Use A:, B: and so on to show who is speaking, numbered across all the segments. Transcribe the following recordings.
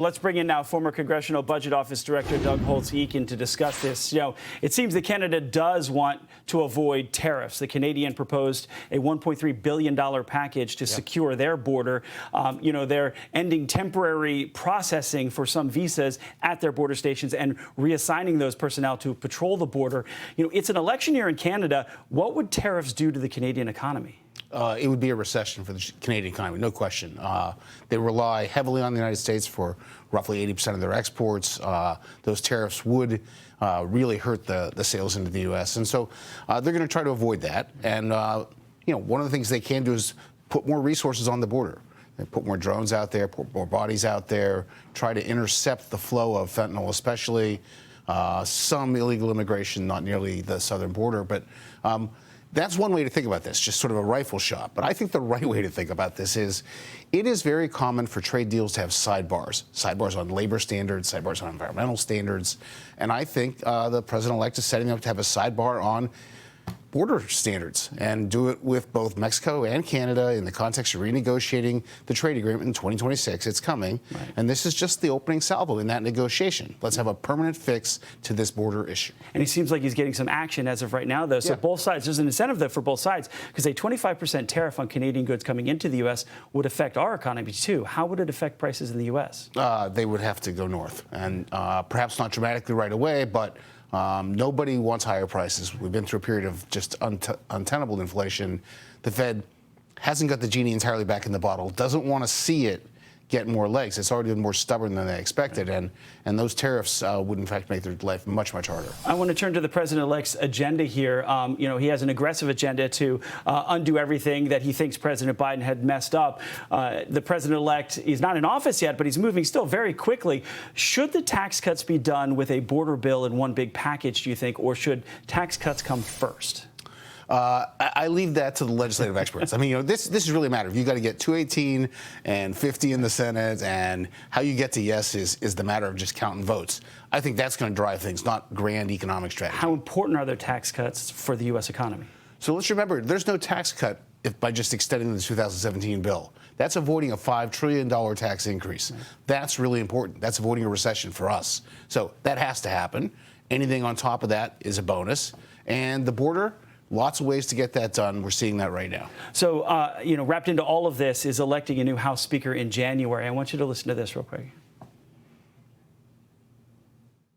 A: Let's bring in now former Congressional Budget Office Director Doug Holtz Eakin to discuss this. It seems that Canada does want to avoid tariffs. The Canadian proposed a $1.3 billion package to secure their border. They're ending temporary processing for some visas at their border stations and reassigning those personnel to patrol the border. It's an election year in Canada. What would tariffs do to the Canadian economy?
B: It would be a recession for the Canadian economy, no question. They rely heavily on the United States for roughly 80% of their exports. Those tariffs would really hurt the sales into the U.S. And so they're going to try to avoid that. And, one of the things they can do is put more resources on the border. They put more drones out there, put more bodies out there, try to intercept the flow of fentanyl, especially some illegal immigration, not nearly the southern border. But that's one way to think about this, just sort of a rifle shot. But I think the right way to think about this is it is very common for trade deals to have sidebars on labor standards, sidebars on environmental standards. And I think the president-elect is setting up to have a sidebar on border standards and do it with both Mexico and Canada in the context of renegotiating the trade agreement in 2026. It's coming. Right. And this is just the opening salvo in that negotiation. Let's have a permanent fix to this border issue.
A: And he seems like he's getting some action as of right now, though. So both sides, there's an incentive, though, for both sides, because a 25% tariff on Canadian goods coming into the U.S. would affect our economy, too. How would it affect prices in the U.S.?
B: They would have to go north. And perhaps not dramatically right away, but nobody wants higher prices. We've been through a period of just untenable inflation. The Fed hasn't got the genie entirely back in the bottle, doesn't want to see it get more legs. It's already been more stubborn than they expected, and those tariffs would, in fact, make their life much, much harder.
A: I want to turn to the president-elect's agenda here. He has an aggressive agenda to undo everything that he thinks President Biden had messed up. The president-elect is not in office yet, but he's moving still very quickly. Should the tax cuts be done with a border bill in one big package, do you think, or should tax cuts come first?
B: I leave that to the legislative experts. I mean, this is really a matter. If you got to get 218 and 50 in the Senate, and how you get to yes is the matter of just counting votes. I think that's going to drive things, not grand economic strategy.
A: How important are their tax cuts for the U.S. economy?
B: So let's remember, there's no tax cut by just extending the 2017 bill. That's avoiding a $5 trillion tax increase. Right. That's really important. That's avoiding a recession for us. So that has to happen. Anything on top of that is a bonus. And the border, lots of ways to get that done. We're seeing that right now.
A: So, wrapped into all of this is electing a new House Speaker in January. I want you to listen to this real quick.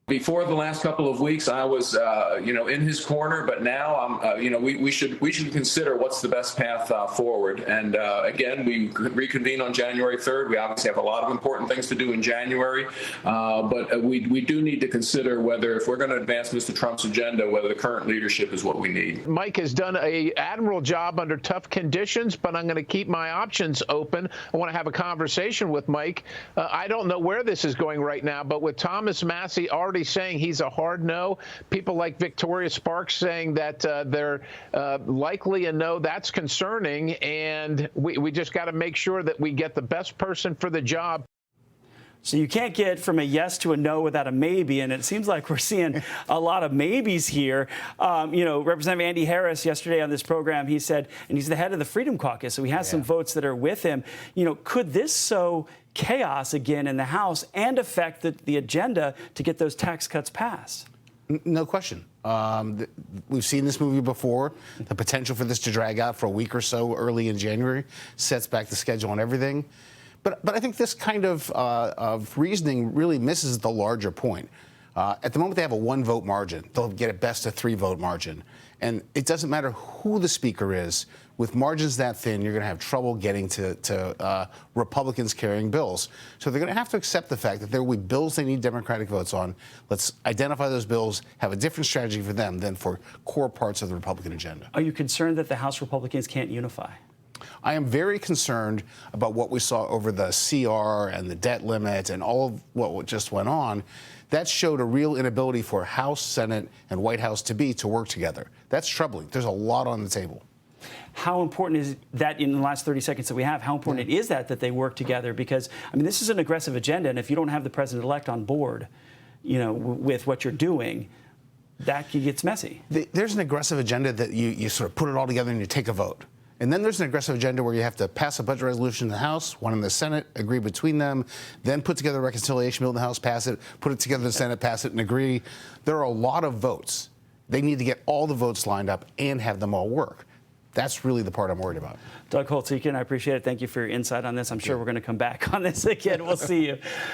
C: Before the last couple of weeks, I was, in his corner, but now I'm, we should consider what's the best path forward. And again, we reconvene on January 3rd. We obviously have a lot of important things to do in January, but we do need to consider whether, if we're going to advance Mr. Trump's agenda, whether the current leadership is what we need.
D: Mike has done an admirable job under tough conditions, but I'm going to keep my options open. I want to have a conversation with Mike. I don't know where this is going right now, but with Thomas Massie already saying he's a hard no, people like Victoria Sparks saying that they're likely a no, that's concerning, and we just got to make sure that we get the best person for the job.
A: So you can't get from a yes to a no without a maybe, and it seems like we're seeing a lot of maybes here. Representative Andy Harris yesterday on this program, he said, and he's the head of the Freedom Caucus, so he has some votes that are with him. Could this sow chaos again in the House and affect the agenda to get those tax cuts passed?
B: No question. We've seen this movie before. The potential for this to drag out for a week or so early in January sets back the schedule and everything. But I think this kind of reasoning really misses the larger point. At the moment, they have a one-vote margin. They'll get a best-of-3 vote margin. And it doesn't matter who the speaker is. With margins that thin, you're going to have trouble getting to Republicans carrying bills. So they're going to have to accept the fact that there will be bills they need Democratic votes on. Let's identify those bills, have a different strategy for them than for core parts of the Republican agenda.
A: Are you concerned that the House Republicans can't unify?
B: I am very concerned about what we saw over the CR and the debt limit and all of what just went on. That showed a real inability for House, Senate, and White House to work together. That's troubling. There's a lot on the table.
A: How important is that, in the last 30 seconds that we have, how important is that they work together? Because, this is an aggressive agenda, and if you don't have the president-elect on board, with what you're doing, that gets messy.
B: There's an aggressive agenda that you sort of put it all together and you take a vote. And then there's an aggressive agenda where you have to pass a budget resolution in the House, one in the Senate, agree between them, then put together a reconciliation bill in the House, pass it, put it together in the Senate, pass it, and agree. There are a lot of votes. They need to get all the votes lined up and have them all work. That's really the part I'm worried about.
A: Doug Holtz Eakin, I appreciate it. Thank you for your insight on this. I'm sure we're going to come back on this again. We'll see you.